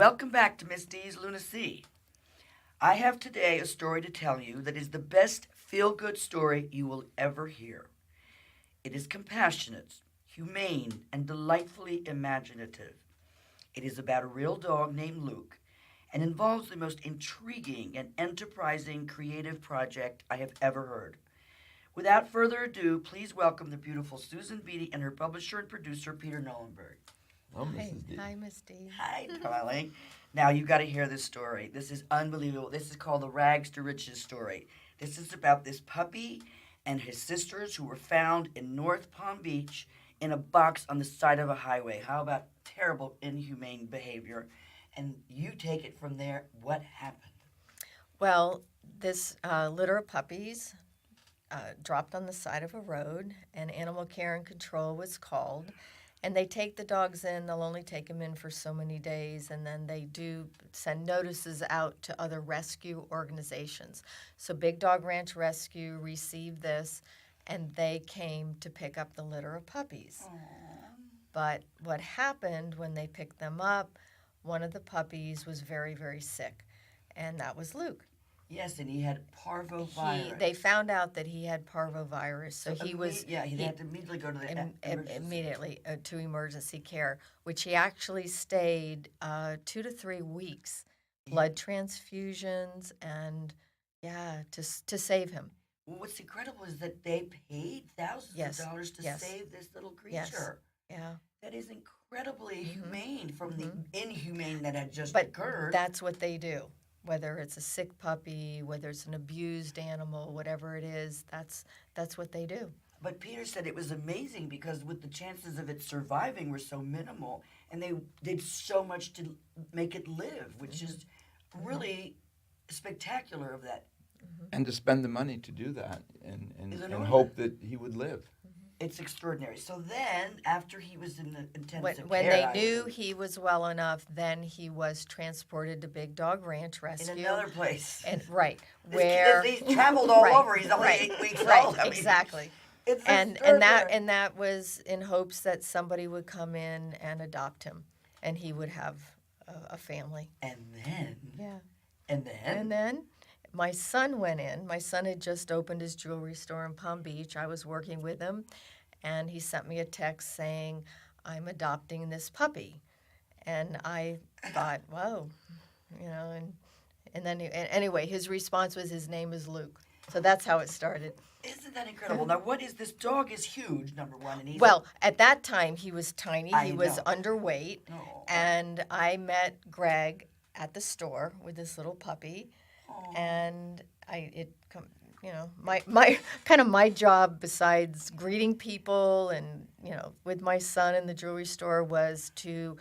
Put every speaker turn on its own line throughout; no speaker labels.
Welcome back to Miss D's Lunacy. I have today a story to tell you that is the best feel good story you will ever hear. It is compassionate, humane, and delightfully imaginative. It is about a real dog named Luke and involves the most intriguing and enterprising creative project I have ever heard. Without further ado, please welcome the beautiful Susan Beattie and her publisher and producer, Peter Nollenberg.
Oh,
Hi,
Mrs. D.
hi, Miss D.
Hi, darling. Now you got to hear this story. This is unbelievable. This is called the Rags to Riches story. This is about this puppy and his sisters who were found in North Palm Beach in a box on the side of a highway. How about terrible, inhumane behavior? And you take it from there. What happened?
Well, this litter of puppies dropped on the side of a road, and Animal Care and Control was called. And they take the dogs in. They'll only take them in for so many days, and then they do send notices out to other rescue organizations. So Big Dog Ranch Rescue received this, and they came to pick up the litter of puppies. But what happened when they picked them up, one of the puppies was very, very sick, and that was Luke.
Yes, and he had parvovirus.
They found out that he had parvovirus, so he was
Yeah, he had to immediately go to the emergency.
immediately to emergency care, which he actually stayed 2 to 3 weeks, blood transfusions, and to save him.
Well, what's incredible is that they paid thousands
Yes,
of dollars to
yes.
save this little creature.
Yes. Yeah,
That is incredibly humane from the inhumane that had just
but
occurred.
that's what they do. Whether it's a sick puppy, whether it's an abused animal, whatever it is, that's what they do.
But Peter said it was amazing because with the chances of it surviving were so minimal, and they did so much to make it live, which is really spectacular of that.
And to spend the money to do that and
Is
and
enormous.
hope that he would live.
It's extraordinary. So then, after he was in the intensive
When
care,
they
I
knew
believe,
he was well enough, then he was transported to Big Dog Ranch Rescue.
in another place.
And right,
This
where
kid, he's traveled all
right,
over. He's only
right,
8 weeks
right,
old. I mean,
exactly.
It's
And
extraordinary.
that was in hopes that somebody would come in and adopt him, and he would have a family.
And then,
Yeah.
and then,
And then my son went in. My son had just opened his jewelry store in Palm Beach. I was working with him, and he sent me a text saying, "I'm adopting this puppy." And I thought, whoa, and then anyway, his response was his name is Luke. So that's how it started.
isn't that incredible? Now, what is this dog? Is huge, number one, and he's
Well, at that time he was tiny.
I
He was
know.
underweight,
Oh.
and I met Greg at the store with this little puppy, and my kind of my job besides greeting people and with my son in the jewelry store was to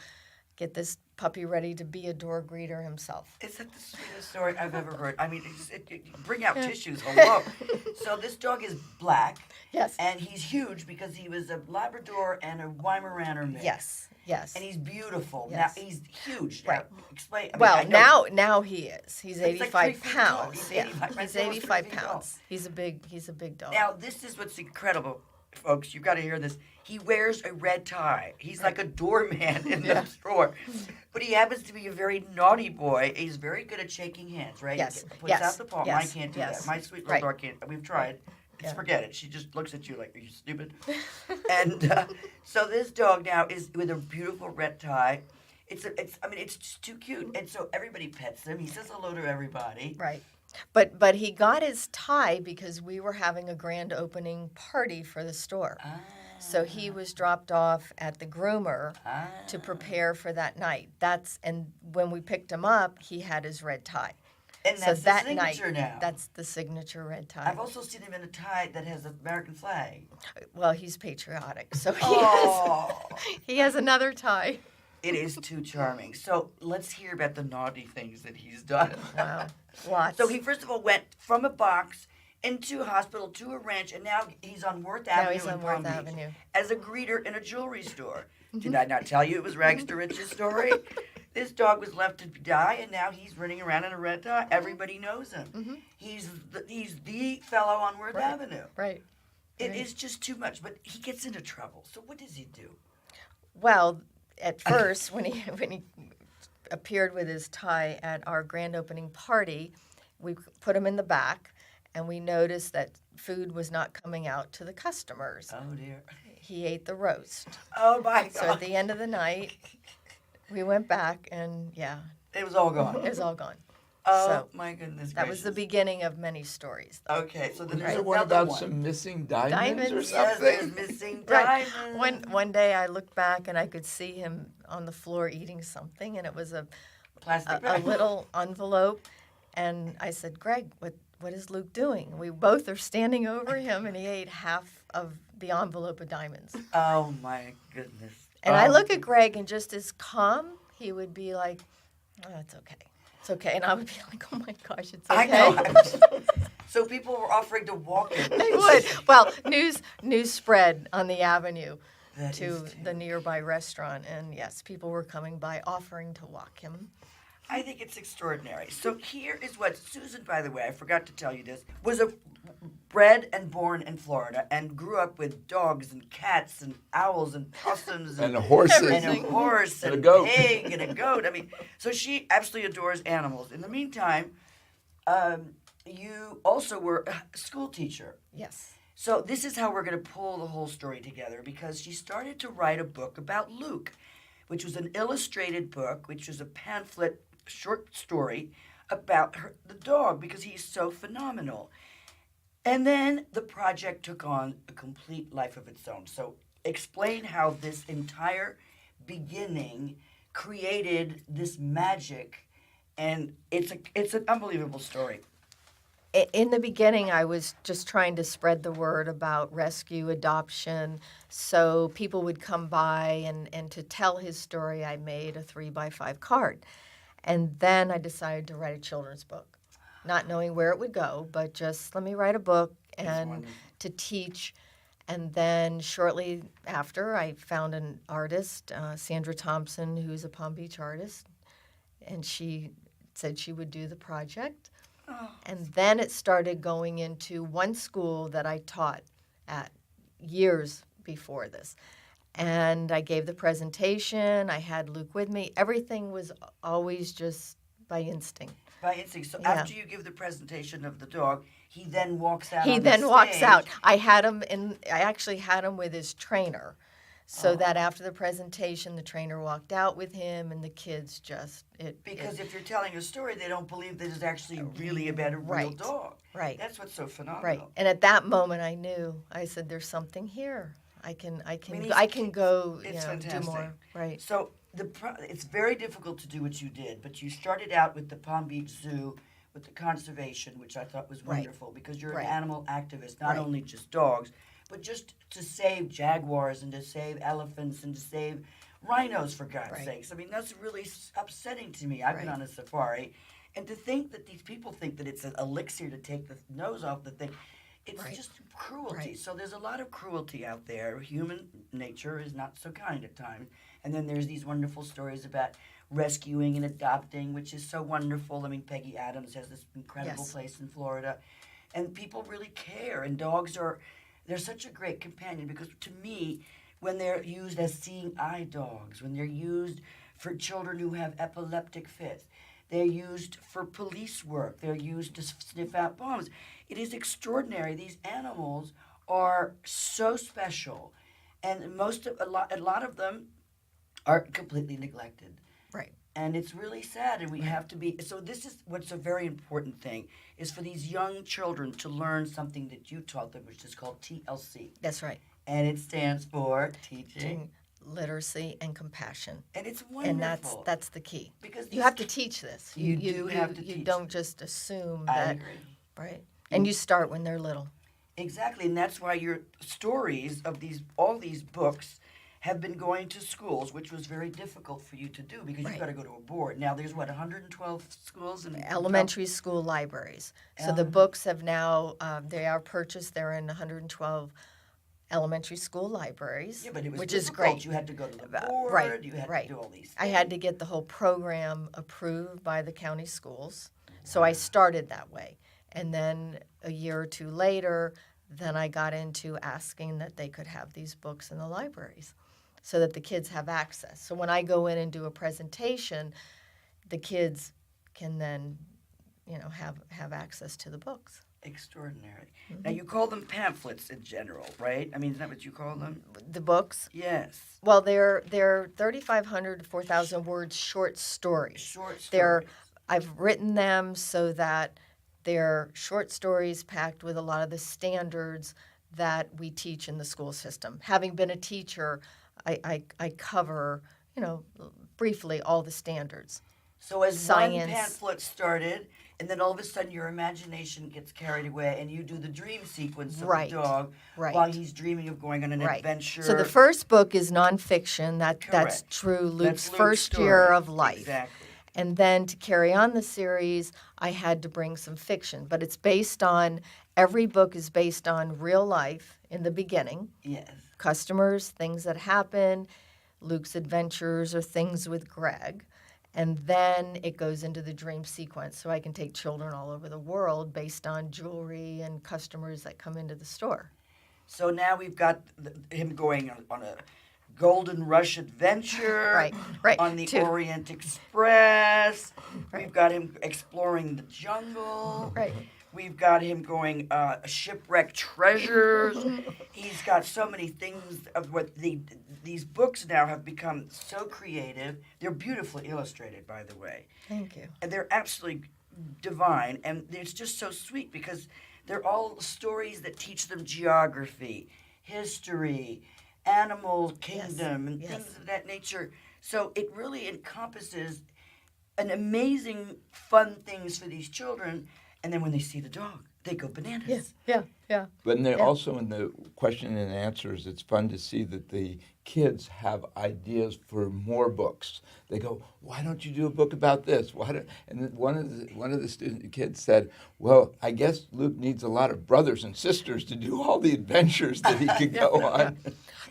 get this puppy ready to be a door greeter himself.
Is that the sweetest story I've ever heard? I mean, bring out tissues. Hello. So this dog is black,
Yes.
and he's huge because he was a Labrador and a Weimaraner mix.
Yes. Yes.
And he's beautiful.
Yes.
Now he's huge.
Right.
Now, explain. I mean,
Well,
I know-
now he is. He's
He's like 3
85
feet tall.
pounds.
He's
Yeah,
85
he's
almost 3
85
feet tall.
pounds. He's a big dog.
Now this is what's incredible, folks. You've got to hear this. He wears a red tie. He's like a doorman in the store, but he happens to be a very naughty boy. He's very good at shaking hands. Right?
Yes,
He puts
yes,
out the palm.
yes,
I can't do
yes.
that. My sweet little
Right.
dog can't. We've tried.
Yeah.
Forget it. She just looks at you like, "Are you stupid?" And so this dog now is with a beautiful red tie. It's just too cute, and so everybody pets him. He says hello to everybody.
Right. But he got his tie because we were having a grand opening party for the store. So he was dropped off at the groomer to prepare for that night. And when we picked him up, he had his red tie.
And
So
that's
that
the
night,
signature now.
that's the signature red tie.
I've also seen him in a tie that has the American flag.
Well, he's patriotic, so
Oh,
he has another tie.
it is too charming. So let's hear about the naughty things that he's done.
Wow, lots.
So he first of all went from a box into a hospital to a ranch, and now he's on Worth Avenue
he's
in
on
Palm
Worth
Beach
Avenue.
as a greeter in a jewelry store. Did I not tell you it was Rags to Riches story? This dog was left to die, and now he's running around in a red tie. Everybody knows him. He's the fellow on Worth Avenue.
Right.
It is just too much, but he gets into trouble. So what does he do?
Well, at first when he appeared with his tie at our grand opening party. We put him in the back, and we noticed that food was not coming out to the customers.
Oh, dear.
He ate the roast.
Oh, my
So at
God.
the end of the night, we went back, and yeah,
It was all gone.
it was all gone.
Oh,
So
my goodness
that was the
gracious.
beginning of many stories.
Okay, so then
Is
there's
there one
another
about
one.
some missing diamonds, or
Diamonds.
Yes, there's
something?
missing
Right.
diamonds.
One day I looked back and I could see him on the floor eating something, and it was a
Plastic
a
bag.
little envelope. And I said, Greg, what is Luke doing? We both are standing over him, and he ate half of the envelope of diamonds.
Oh, my goodness.
And I look at Greg, and just as calm, he would be like, oh, it's okay. It's okay. And I would be like, oh my gosh, it's okay.
I know. So people were offering to walk him.
They would. Well, news spread on the avenue
That
to
is
the nearby restaurant, and yes, people were coming by offering to walk him.
I think it's extraordinary. So here is what Susan, by the way, I forgot to tell you this, was bred and born in Florida and grew up with dogs and cats and owls and possums
And horses.
and a
Everything.
horse
And
and
a goat.
pig and a goat. I mean, so she absolutely adores animals. In the meantime, you also were a school teacher.
Yes.
So this is how we're going to pull the whole story together, because she started to write a book about Luke, which was an illustrated book, which was a pamphlet short story about the dog, because he's so phenomenal. And then the project took on a complete life of its own. So explain how this entire beginning created this magic, and it's an unbelievable story.
In the beginning, I was just trying to spread the word about rescue, adoption, so people would come by, and to tell his story, I made a 3x5 card. And then I decided to write a children's book, not knowing where it would go, but just let me write a book and
wonderful.
to teach. And then shortly after, I found an artist, Sandra Thompson, who's a Palm Beach artist, and she said she would do the project. And then it started going into one school that I taught at years before this. And I gave the presentation. I had Luke with me. Everything was always just by instinct.
By instinct. So
Yeah.
after you give the presentation of the dog, he then walks out.
He
on
then
the
walks
stage.
out. I actually had him with his trainer, so that after the presentation, the trainer walked out with him, and the kids just
Because if you're telling a story, they don't believe that it's actually really about a real
Right.
dog.
Right.
That's what's so phenomenal.
Right. And at that moment, I knew. I said, "There's something here. I can go.
It's
do
fantastic.
more." Right.
So it's very difficult to do what you did, but you started out with the Palm Beach Zoo, with the conservation, which I thought was
Right.
wonderful, because you're
Right.
an animal activist, not
Right.
only just dogs, but just to save jaguars and to save elephants and to save rhinos, for God's
Right.
sakes. I mean, that's really upsetting to me. I've been
Right.
on a safari, and to think that these people think that it's an elixir to take the nose off the thing, it's
Right.
just cruelty.
Right.
So there's a lot of cruelty out there. Human nature is not so kind at times. And then there's these wonderful stories about rescuing and adopting, which is so wonderful. I mean, Peggy Adams has this incredible
Yes.
place in Florida. And people really care. And they're such a great companion, because to me, when they're used as seeing eye dogs, when they're used for children who have epileptic fits, they're used for police work, they're used to sniff out bombs. It is extraordinary. These animals are so special, and a lot of them are completely neglected.
Right.
And it's really sad, and we have to be. So this is what's a very important thing, is for these young children to learn something that you taught them, which is called TLC.
That's right.
And it stands for teaching.
Literacy and compassion.
And it's wonderful.
And that's the key.
Because
You
these
have to teach this.
You do have to
You
teach
don't just assume
I
that.
agree.
Right. And you start when they're little.
Exactly, and that's why your stories of all these books have been going to schools, which was very difficult for you to do, because
Right.
you've got to go to a board. Now there's 112 schools in
Elementary school libraries. So the books have now, they are purchased. They're in 112 elementary school libraries,
Yeah, but it was
which is
difficult.
great.
You had to go to the
Right,
board. You had
right.
to do all these things.
I had to get the whole program approved by the county schools. So I started that way. And then a year or two later, then I got into asking that they could have these books in the libraries so that the kids have access. So when I go in and do a presentation, the kids can then, have access to the books.
Extraordinary. Now, you call them pamphlets in general, right? I mean, isn't that what you call them?
The books,
Yes.
well, they're 3,500 to 4,000 words short stories.
Short
They're
stories.
I've written them so that they're short stories packed with a lot of the standards that we teach in the school system. Having been a teacher, I cover, briefly all the standards.
So as
Science.
one pamphlet started, and then all of a sudden your imagination gets carried away, and you do the dream sequence of
Right.
the dog
Right.
while he's dreaming of going on an
Right.
adventure.
So the first book is nonfiction. That's
Correct.
true.
That's
Luke's
Luke's
first
story.
year of life.
Exactly.
And then to carry on the series, I had to bring some fiction. But it's every book is based on real life in the beginning.
Yes.
Customers, things that happen, Luke's adventures or things with Greg. And then it goes into the dream sequence. So I can take children all over the world based on jewelry and customers that come into the store.
So now we've got him going on a Golden Rush adventure.
Right.
On the
Two.
Orient Express.
Right.
We've got him exploring the jungle.
Right.
We've got him going shipwreck treasures. He's got so many things of what these books now have become so creative. They're beautifully illustrated, by the way.
Thank you.
And they're absolutely divine. And it's just so sweet because they're all stories that teach them geography, history, animal kingdom, and
Yes.
things of that nature. So it really encompasses an amazing, fun things for these children. And then when they see the dog, they go bananas.
Yeah.
But also in the question and answers, it's fun to see that the kids have ideas for more books. They go, "Why don't you do a book about this?" And then one of the kids said, "Well, I guess Luke needs a lot of brothers and sisters to do all the adventures that he could go on."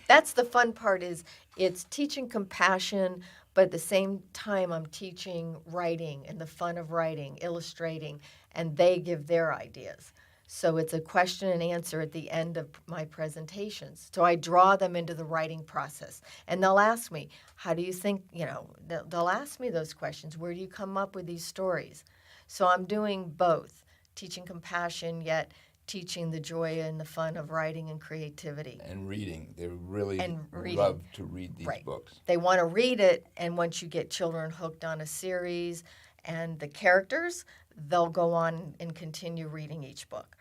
That's the fun part is it's teaching compassion, but at the same time I'm teaching writing and the fun of writing, illustrating, and they give their ideas. So it's a question and answer at the end of my presentations. So I draw them into the writing process. And they'll ask me, how do you think, they'll ask me those questions. Where do you come up with these stories? So I'm doing both, teaching compassion, yet teaching the joy and the fun of writing and creativity.
And reading. They really
reading.
love to read these
Right.
books.
They want to read it, and once you get children hooked on a series and the characters, they'll go on and continue reading each book.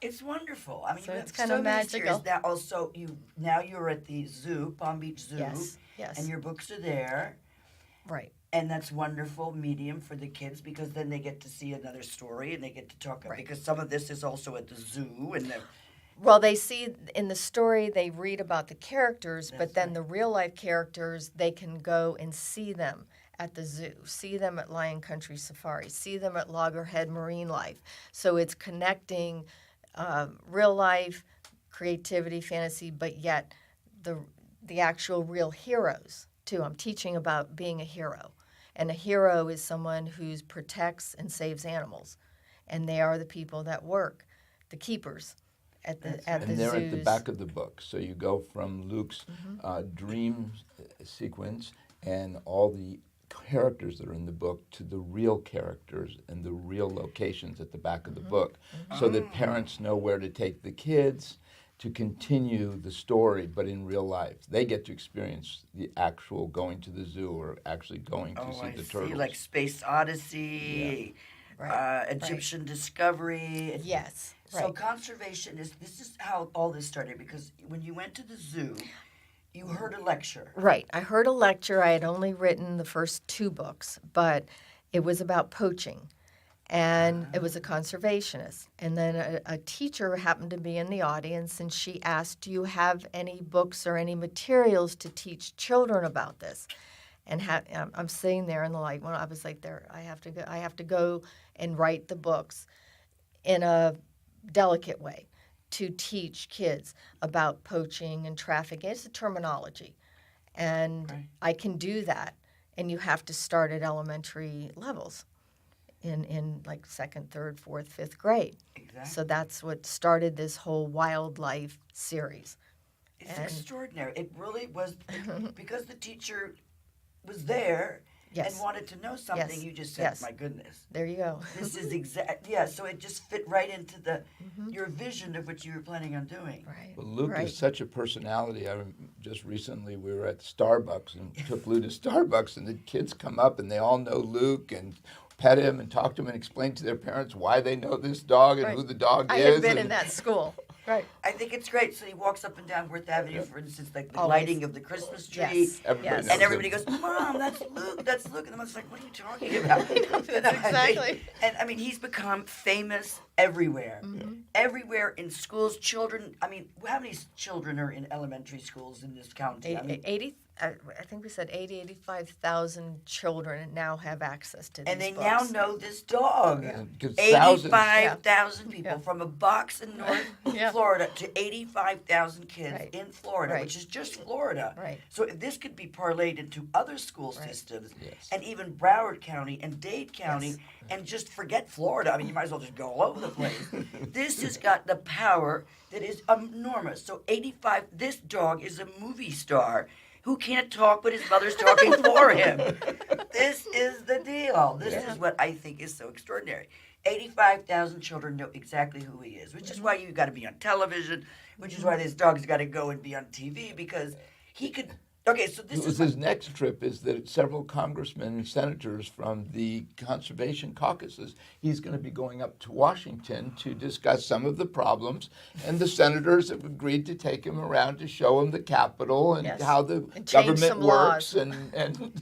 It's wonderful. I mean,
So
you
it's
have
kinda
so many
magical.
series. Now, also, you're at the zoo, Palm Beach Zoo,
Yes.
and your books are there.
Right.
And that's wonderful medium for the kids because then they get to see another story and they get to talk
Right.
because some of this is also at the zoo and
Well, they see in the story, they read about the characters,
That's
but then
right.
the real life characters, they can go and see them at the zoo, see them at Lion Country Safari, see them at Loggerhead Marine Life. So it's connecting real life, creativity, fantasy, but yet the actual real heroes too. I'm teaching about being a hero. And a hero is someone who protects and saves animals. And they are the people that work, the keepers at the
That's
at
right.
the
And they're
zoos.
at the back of the book. So you go from Luke's dream sequence and all the characters that are in the book to the real characters and the real locations at the back of the book so that parents know where to take the kids to continue the story, but in real life. They get to experience the actual going to the zoo or actually going to see the turtles.
like Space Odyssey,
Right,
Egyptian Discovery.
Yes,
So
right.
conservation this is how all this started because when you went to the zoo, you heard a lecture.
Right. I heard a lecture. I had only written the first 2 books, but it was about poaching. And it was a conservationist. And then a teacher happened to be in the audience, and she asked, do you have any books or any materials to teach children about this? And I'm sitting there, and I was like, I have to go and write the books in a delicate way to teach kids about poaching and trafficking. It's a terminology. And
Right.
I can do that. And you have to start at elementary levels in like 2nd, 3rd, 4th, 5th grade.
Exactly.
So that's what started this whole wildlife series.
It's
and-
extraordinary. It really was because the teacher was there
Yes.
and wanted to know something,
Yes.
you just said,
Yes.
my goodness.
There you go.
This is exact, yeah, so it just fit right into your vision of what you were planning on doing.
Right.
But Luke
right.
is such a personality. Just recently we were at Starbucks and took Lou to Starbucks, and the kids come up and they all know Luke and pet him and talk to him and explain to their parents why they know this dog and
Right.
who the dog
I
is.
had been
and
in that school. Right.
I think it's great. So he walks up and down Worth Avenue, for instance, like the
Always.
lighting of the Christmas tree.
Yes.
Everybody
yes.
knows
And everybody
him.
goes, Mom, that's Luke, that's Luke. And the mother's like, what are you talking about?
Exactly.
And I mean, he's become famous everywhere. Everywhere in schools, children. I mean, how many children are in elementary schools in this county? I mean,
80, I think we said 85,000 children now have access to these
and they
books.
now know this dog.
Yeah.
Because thousands.
85,000 people
Yeah.
from a box in North
Yeah.
Florida to 85,000 kids
Right.
in Florida,
Right.
which is just Florida.
Right.
So this could be parlayed into other school
Right.
systems,
Yes.
and even Broward County and Dade County,
Yes.
and just forget Florida. I mean, you might as well just go all over the place. This has got the power that is enormous. So 85, this dog is a movie star who can't talk, but his mother's talking for him. This is the deal. This
Yeah.
is what I think is so extraordinary. 85,000 children know exactly who he is, which is why you've got to be on television, which is why this dog's got to go and be on TV, because he could. Okay, so this
It was
is.
his next trip is that several congressmen and senators from the conservation caucuses, he's going to be going up to Washington to discuss some of the problems, and the senators have agreed to take him around to show him the Capitol and
Yes.
how the
And change
government
some
works
laws.
and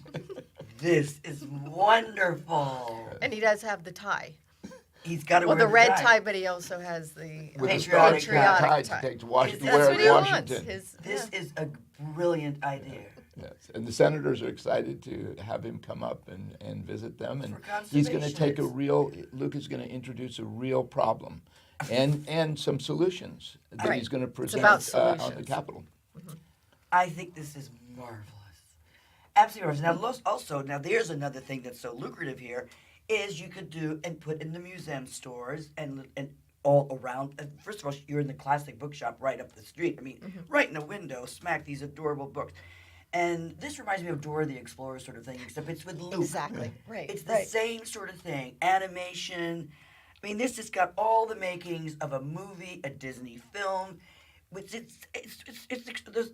This is wonderful.
And he does have the tie.
He's got to
Well,
wear
the red tie, but he also has the
with a
Patriotic
star
tie.
tie to take to Washington,
That's
wear
what
at
he
Washington.
wants. His,
This
yeah.
is a brilliant idea.
Yes, and the senators are excited to have him come up and visit them, and he's going to take a real. Luke is going to introduce a real problem, and some solutions that
Right.
he's going to
It's
present
about
on the
solutions.
Capitol.
I think this is marvelous. Absolutely marvelous. Now there's another thing that's so lucrative here, is you could do and put in the museum stores and all around. First of all, you're in the classic bookshop right up the street. I mean, right in the window, smack these adorable books. And this reminds me of Dora the Explorer sort of thing, except it's with Luke.
Exactly. Right.
It's the
right.
same sort of thing. Animation. I mean, this has got all the makings of a movie, a Disney film. Which it's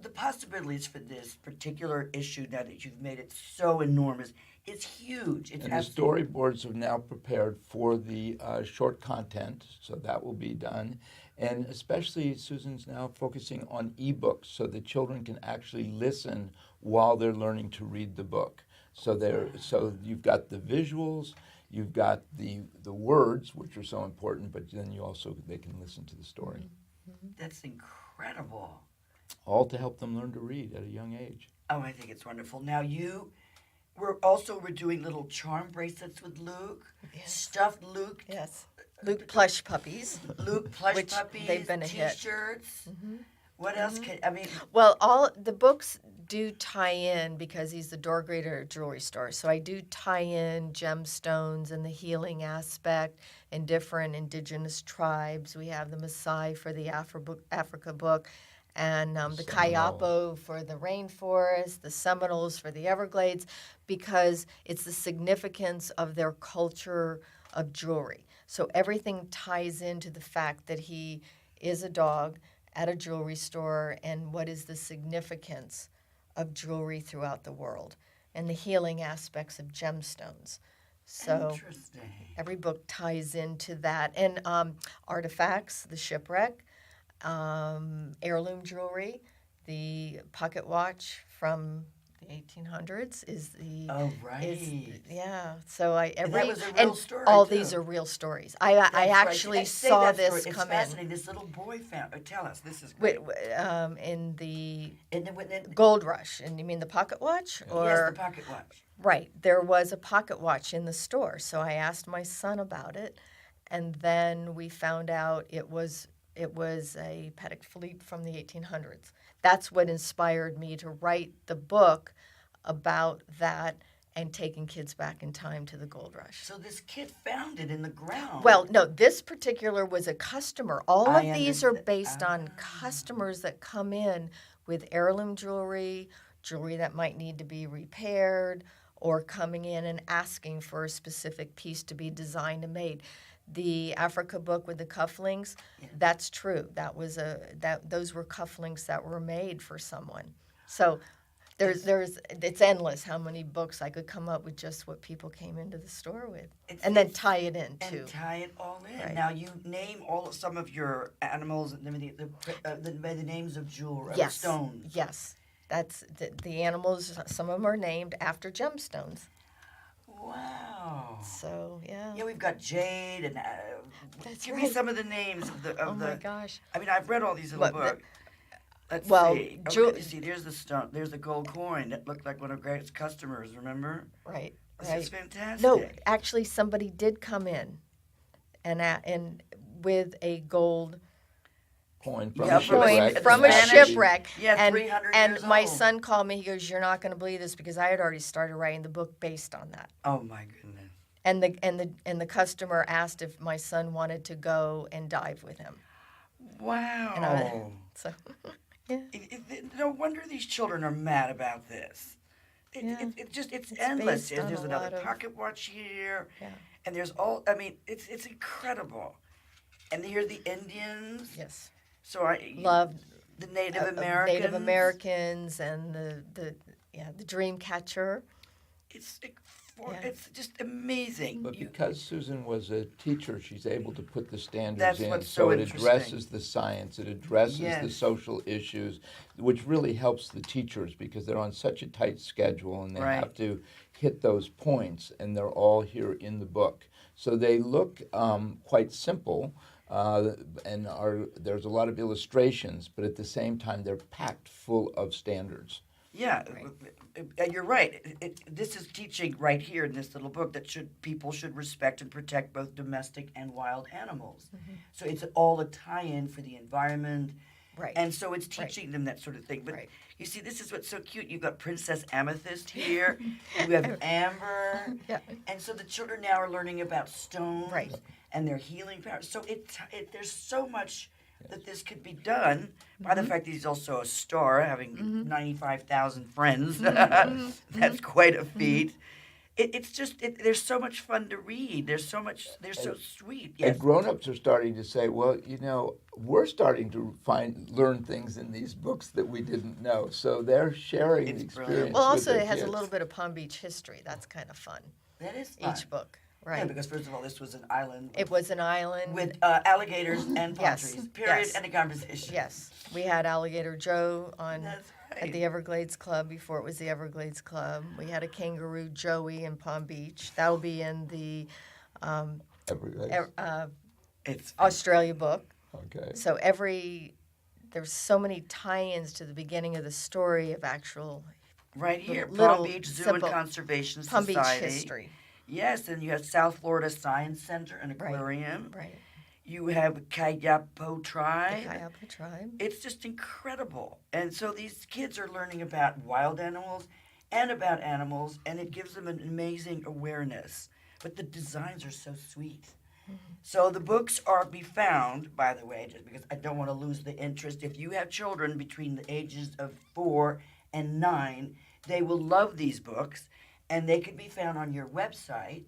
the possibilities for this particular issue, now that you've made it so enormous, it's huge. It's
And the storyboards are now prepared for the short content, so that will be done. And especially Susan's now focusing on ebooks, so the children can actually listen while they're learning to read the book. So you've got the visuals, you've got the words, which are so important, but then they can listen to the story.
That's incredible.
All to help them learn to read at a young age.
Oh, I think it's wonderful. Now we're doing little charm bracelets with Luke.
Yes.
Stuffed Luke.
Yes. Luke plush puppies.
Luke plush
Which
puppies.
they've been a hit.
T-shirts. What else can I mean?
Well, all the books do tie in because he's the door greeter at jewelry store. So I do tie in gemstones and the healing aspect and different indigenous tribes. We have the Maasai for the Africa book, and the Kayapo for the rainforest, the Seminoles for the Everglades, because it's the significance of their culture of jewelry. So everything ties into the fact that he is a dog at a jewelry store, and what is the significance of jewelry throughout the world, and the healing aspects of gemstones. So
Interesting.
every book ties into that. And artifacts, the shipwreck, heirloom jewelry, the pocket watch from the 1800s is the
Oh, right.
So
And that was a real
and
story,
all
too.
these are real stories. I
That's right.
actually
Say
saw
that
this
story. It's
come
fascinating. This little boy found. Tell us. This is
in
great.
in the
And then,
Gold Rush. And you mean the pocket watch? Or
yes, the pocket watch.
right, there was a pocket watch in the store. So I asked my son about it, and then we found out it was a Patek Philippe from the 1800s. That's what inspired me to write the book about that and taking kids back in time to the Gold Rush.
So this kid found it in the ground.
Well, no, this particular was a customer. All
I
of these are
understand.
based on customers that come in with heirloom jewelry that might need to be repaired, or coming in and asking for a specific piece to be designed and made. The Africa book with the cufflinks, that's true. Those were cufflinks that were made for someone. So it's endless how many books I could come up with just what people came into the store with, and then tie it in too.
And tie it all in.
Right.
Now you name some of your animals and by the names of jewelry,
Yes.
stones.
Yes, that's the animals. Some of them are named after gemstones.
Wow.
So yeah.
Yeah, we've got jade and
That's
give me
right.
some of the names of the.
Oh my gosh.
I mean, I've read all these little
What,
books. Let's
well,
see. You see, there's the stone. There's the gold coin that looked like one of Greg's customers. Remember?
Right.
This
Right.
is fantastic.
No, actually, somebody did come in, and with a gold
Coin from
Yeah,
a
from a-
shipwreck.
the
from a
Spanish-
shipwreck.
Yeah,
and
300
and
years
my
old.
son called me. He goes, "You're not going to believe this," because I had already started writing the book based on that.
Oh my goodness.
And the customer asked if my son wanted to go and dive with him.
Wow.
And I- So, yeah.
No wonder these children are mad about this.
Yeah.
It's
It's
endless.
based on
There's
a
another
lot of-
pocket watch here,
Yeah.
and there's all. I mean, it's incredible. And here's the Indians.
Yes.
So I
Love
the Native Americans.
Native Americans and the dream catcher.
It's
Yeah.
it's just amazing.
But because Susan was a teacher, she's able to put the standards
That's
in.
what's
so
so
it
interesting.
addresses the science, it addresses the
Yes.
social issues, which really helps the teachers because they're on such a tight schedule and they
Right.
have to hit those points, and they're all here in the book. So they look quite simple. And there's a lot of illustrations, but at the same time, they're packed full of standards.
Yeah, and you're right. This is teaching right here in this little book that people should respect and protect both domestic and wild animals.
Mm-hmm.
So it's all a tie-in for the environment,
Right.
and so it's teaching them that sort of thing. But
Right.
you see, this is what's so cute. You've got Princess Amethyst here. You have Amber,
Yeah.
and so the children now are learning about stones
Right.
and their healing power. So there's so much that this could be done by the fact that he's also a star, having 95,000 friends. That's quite a feat. It's just there's so much fun to read. They're so sweet. Yes.
And grown-ups are starting to say, well, we're starting to learn things in these books that we didn't know. So they're sharing
It's
the
brilliant.
experience.
Well,
with
also
their
it has a
kids.
little bit of Palm Beach history. That's kind of fun.
That is fun.
Each book,
Yeah,
right?
because first of all, this was an island
It was an island
with alligators and palm
Yes,
trees. Period.
yes.
And a conversation.
Yes, we had Alligator Joe on
That's
at
right.
the Everglades Club before it was the Everglades Club. We had a kangaroo Joey in Palm Beach. That will be in the
Everglades.
It's
Australia book.
Okay.
So there's so many tie-ins to the beginning of the story of actual
right here.
little
Palm Beach Zoo
simple
and Conservation
Palm Beach
Society.
history.
Yes, and you have South Florida Science Center and
Right.
Aquarium.
Right.
You have Kayapo
The
Tribe.
Kayapo tribe.
It's just incredible. And so these kids are learning about wild animals and about animals, and it gives them an amazing awareness. But the designs are so sweet. So the books are be found, by the way, just because I don't want to lose the interest. If you have children between the ages of 4 and 9, they will love these books, and they can be found on your website.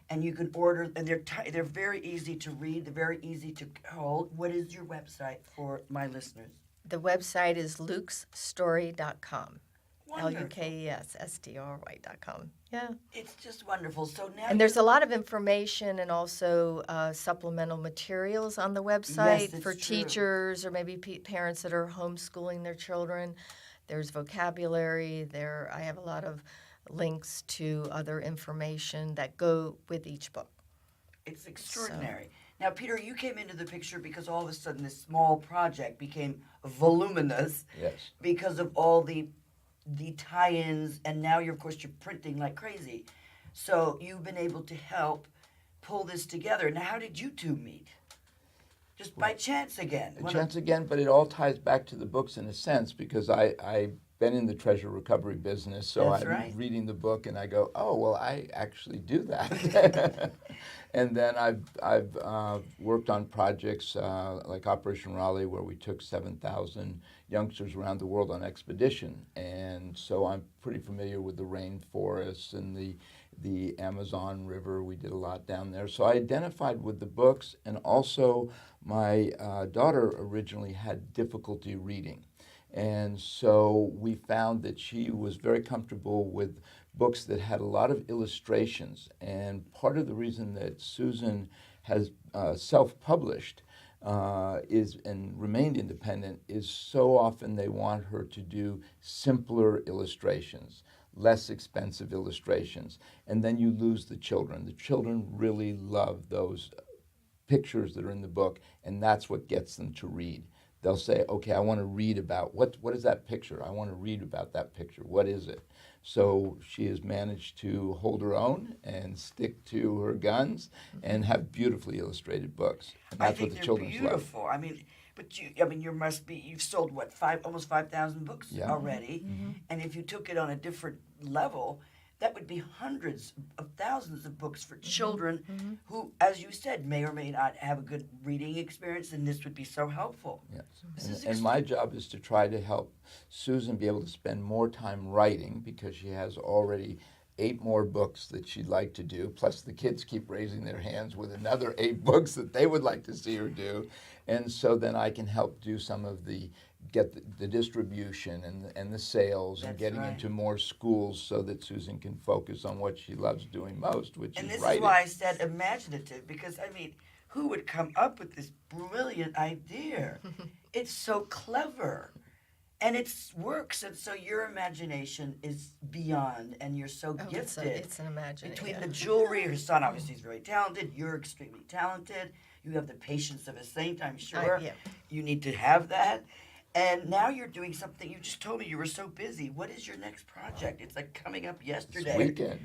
And you can order, and they're very easy to read. They're very easy to hold. What is your website for my listeners?
The website is lukesstory.com.
Wonderful.
LUKESSTORY.com. Yeah.
It's just wonderful. So now
And there's a lot of information and also supplemental materials on the website
it's
for
true.
teachers or maybe parents that are homeschooling their children. There's vocabulary. I have a lot of links to other information that go with each book.
It's extraordinary. Now, Peter, you came into the picture because all of a sudden this small project became voluminous
Yes.
because of all the tie-ins, and now you're printing like crazy. So you've been able to help pull this together. Now, how did you two meet? Just by chance again.
A chance again, but it all ties back to the books in a sense because I been in the treasure recovery business, so
That's
I'm
right.
reading the book and I go, oh, well, I actually do that. And then I've worked on projects like Operation Raleigh, where we took 7,000 youngsters around the world on expedition, and so I'm pretty familiar with the rainforests and the Amazon River. We did a lot down there, so I identified with the books, and also my daughter originally had difficulty reading. And so we found that she was very comfortable with books that had a lot of illustrations. And part of the reason that Susan has self-published is and remained independent is so often they want her to do simpler illustrations, less expensive illustrations, and then you lose the children. The children really love those pictures that are in the book, and that's what gets them to read. They'll say, okay, I want to read about, what is that picture? I want to read about that picture. What is it? So she has managed to hold her own and stick to her guns and have beautifully illustrated books. And
I
that's
think
what the
they're
children's love.
beautiful. I mean, but you've sold what, almost 5,000 books
Yeah.
already, and if you took it on a different level, that would be hundreds of thousands of books for children who, as you said, may or may not have a good reading experience, and this would be so helpful.
Yes.
This is
And my job is to try to help Susan be able to spend more time writing, because she has already 8 more books that she'd like to do, plus the kids keep raising their hands with another 8 books that they would like to see her do. And so then I can help do some of get the distribution and the sales and
That's
getting
right.
into more schools, so that Susan can focus on what she loves doing most, which
And
is
this
writing.
is why I said imaginative, because, I mean, who would come up with this brilliant idea? It's so clever. And it works, and so your imagination is beyond, and you're so
Oh,
gifted.
it's an imagination.
Between the jewelry, her son obviously is very talented, you're extremely talented, you have the patience of a saint, I'm sure.
Yeah.
You need to have that. And now you're doing something, you just told me you were so busy. What is your next project? It's like coming up yesterday.
This weekend,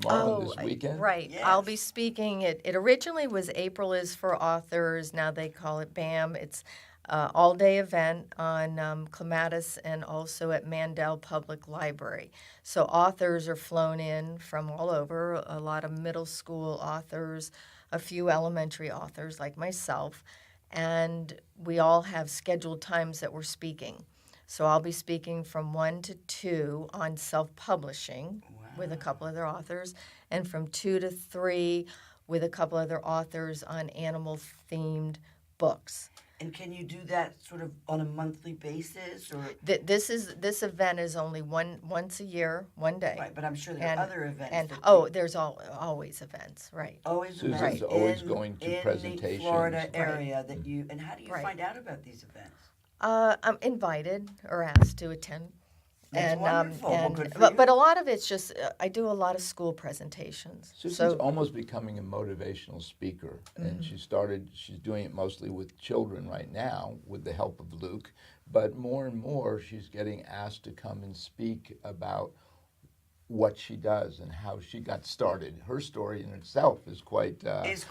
tomorrow and this weekend.
Right.
Yes.
I'll be speaking. It originally was April is for Authors. Now they call it BAM. It's all-day event on Clematis and also at Mandel Public Library. So authors are flown in from all over, a lot of middle school authors, a few elementary authors like myself, and we all have scheduled times that we're speaking. So I'll be speaking from 1 to 2 on self-publishing with a couple other authors, and from 2 to 3 with a couple other authors on animal-themed books.
And can you do that sort of on a monthly basis, or
This event is only once a year, one day.
right? But I'm sure there are other events.
And
that
there's always events, right?
always
Susan's
events
always
in,
going to
in the
presentations.
Florida area that you. And how do you
Right.
find out about these events?
I'm invited or asked to attend.
That's wonderful. Well, good for you.
But a lot of it's just I do a lot of school presentations.
Susan's almost becoming a motivational speaker, and she's doing it mostly with children right now with the help of Luke, but more and more she's getting asked to come and speak about what she does and how she got started. Her story in itself is quite
It's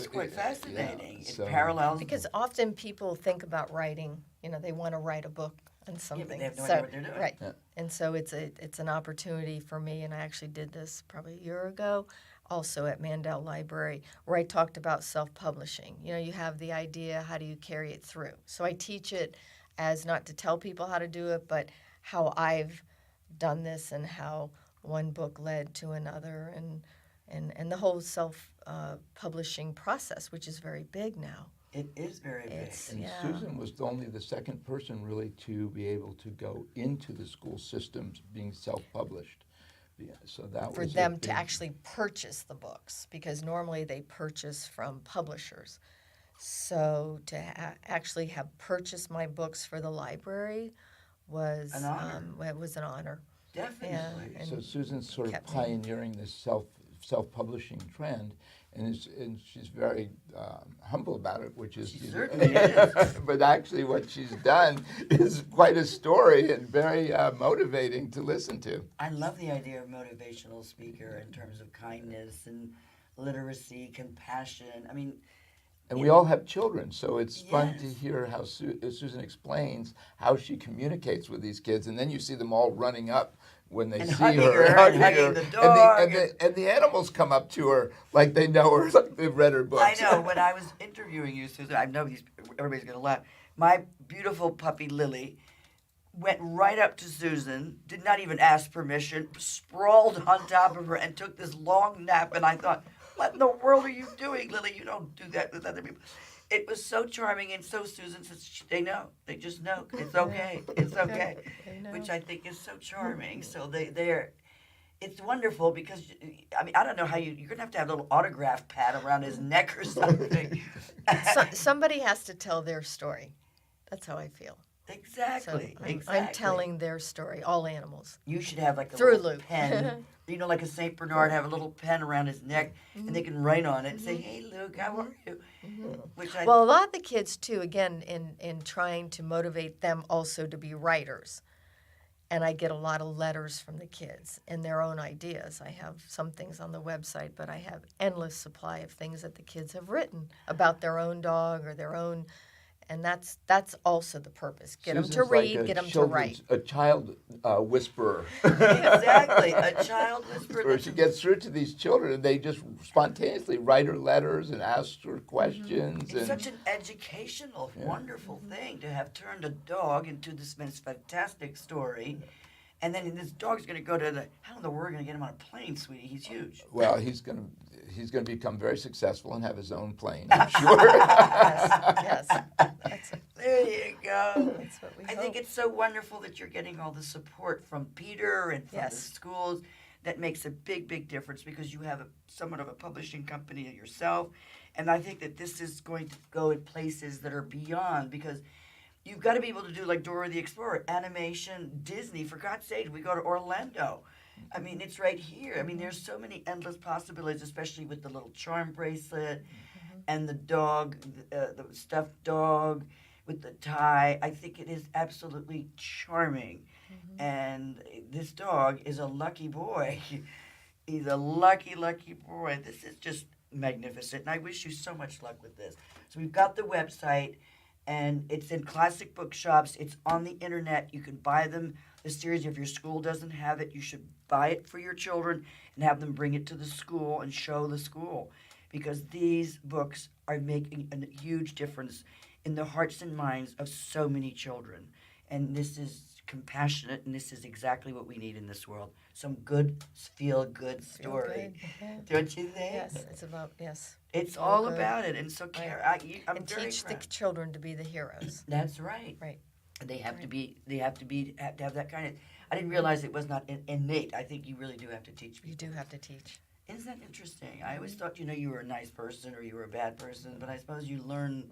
quite fascinating.
yeah,
It
so-
parallels
because often people think about writing. They want to write a book on something.
they have no idea what they're doing.
Right.
Yeah.
And so it's an opportunity for me, and I actually did this probably a year ago, also at Mandel Library, where I talked about self-publishing. You have the idea, how do you carry it through? So I teach it as not to tell people how to do it, but how I've done this and how one book led to another, and the whole self-publishing process, which is very big now.
It is very big.
It's-
And
Yeah.
Susan was only the second person really to be able to go into the school systems being self-published. Yeah, so that
For
was a
them
big-
to actually purchase the books, because normally they purchase from publishers. So to actually have purchased my books for the library was
An honor.
It was an honor.
Definitely.
Yeah,
So
and
Susan's sort of
kept me-
pioneering this self-publishing trend, and she's very humble about it, which is
She certainly is.
But actually, what she's done is quite a story and very motivating to listen to.
I love the idea of motivational speaker in terms of kindness and literacy, compassion. I mean,
And we all have children, so it's fun to
Yes.
hear how Susan explains how she communicates with these kids, and then you see them all running up when they
And
see
hugging
her,
her, and hugging the dog,
and the animals come up to her like they know her, like they've read her books.
I know. When I was interviewing you, Susan, I know everybody's going to laugh. My beautiful puppy Lily went right up to Susan, did not even ask permission, sprawled on top of her, and took this long nap. And I thought, what in the world are you doing, Lily? You don't do that with other people. It was so charming, and so Susan says, they know. They just know. It's okay. It's okay.
They know.
Which I think is so charming. So they're... It's wonderful because, I mean, I don't know how you're going to have a little autograph pad around his neck or something.
Somebody has to tell their story. That's how I feel.
Exactly.
So
Exactly.
I'm telling their story, all animals.
You should have like a
Through
little
Luke.
pen. You know, like a Saint Bernard, have a little pen around his neck, and they can write on it and say, "Hey, Luke, how are you?" Which I
Well, a lot of the kids, too, again, in trying to motivate them also to be writers. And I get a lot of letters from the kids and their own ideas. I have some things on the website, but I have endless supply of things that the kids have written about their own dog or their own, and that's also the purpose. Get them to
Susan's like
read,
a
get them to
children's-
write.
A child whisperer.
exactly a child whisperer.
Where she gets through to these children, and they just spontaneously write her letters and ask her questions.
It's
And
such an educational, wonderful thing to have turned a dog into this fantastic story. And then this dog's going to go to how in the world are we going to get him on a plane, sweetie? He's huge.
well, he's gonna become very successful and have his own plane, I'm sure.
Yes, that's
There you go.
That's what we
I think it's so wonderful that you're getting all the support from Peter and from
Yes.
the schools. That makes a big, big difference because you have somewhat of a publishing company yourself. And I think that this is going to go in places that are beyond because you've got to be able to do like Dora the Explorer, animation, Disney. For God's sake, we go to Orlando. I mean, it's right here. I mean, there's so many endless possibilities, especially with the little charm bracelet and the dog, the stuffed dog with the tie. I think it is absolutely charming. And this dog is a lucky boy. He's a lucky, lucky boy. This is just magnificent. And I wish you so much luck with this. So we've got the website, and it's in classic bookshops. It's on the internet. You can buy them, the series. If your school doesn't have it, you should buy it for your children and have them bring it to the school and show the school. Because these books are making a huge difference in the hearts and minds of so many children. And this is compassionate, and this is exactly what we need in this world. Some good, feel-good story. Don't you think?
Yes, it's about, yes.
It's
Feel
all
good.
about it. And so, Kara, I'm
And
very
teach the
proud.
children to be the heroes.
That's right.
Right.
They have to be. They have to have that kind of. I didn't realize it was not innate. I think you really do have to teach people.
You do have to teach.
Isn't that interesting? I always thought you were a nice person or you were a bad person, but I suppose you learn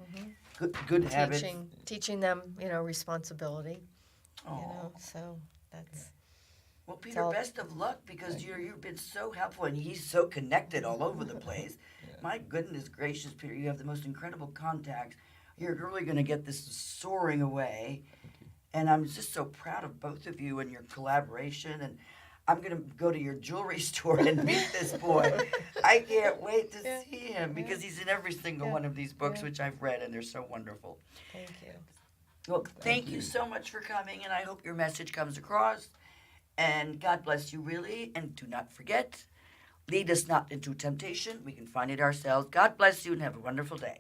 good habits.
Teaching them, responsibility.
Aw.
So that's
Well, Peter,
all-
best of luck because you've been so helpful and he's so connected all over the place. My goodness gracious, Peter, you have the most incredible contacts. You're really going to get this soaring away. And I'm just so proud of both of you and your collaboration. And I'm going to go to your jewelry store and meet this boy. I can't wait to see him because he's in every single one of these books, which I've read, and they're so wonderful.
thank you.
Well, thank you so much for coming, and I hope your message comes across. And God bless you, really. And do not forget, lead us not into temptation. We can find it ourselves. God bless you, and have a wonderful day.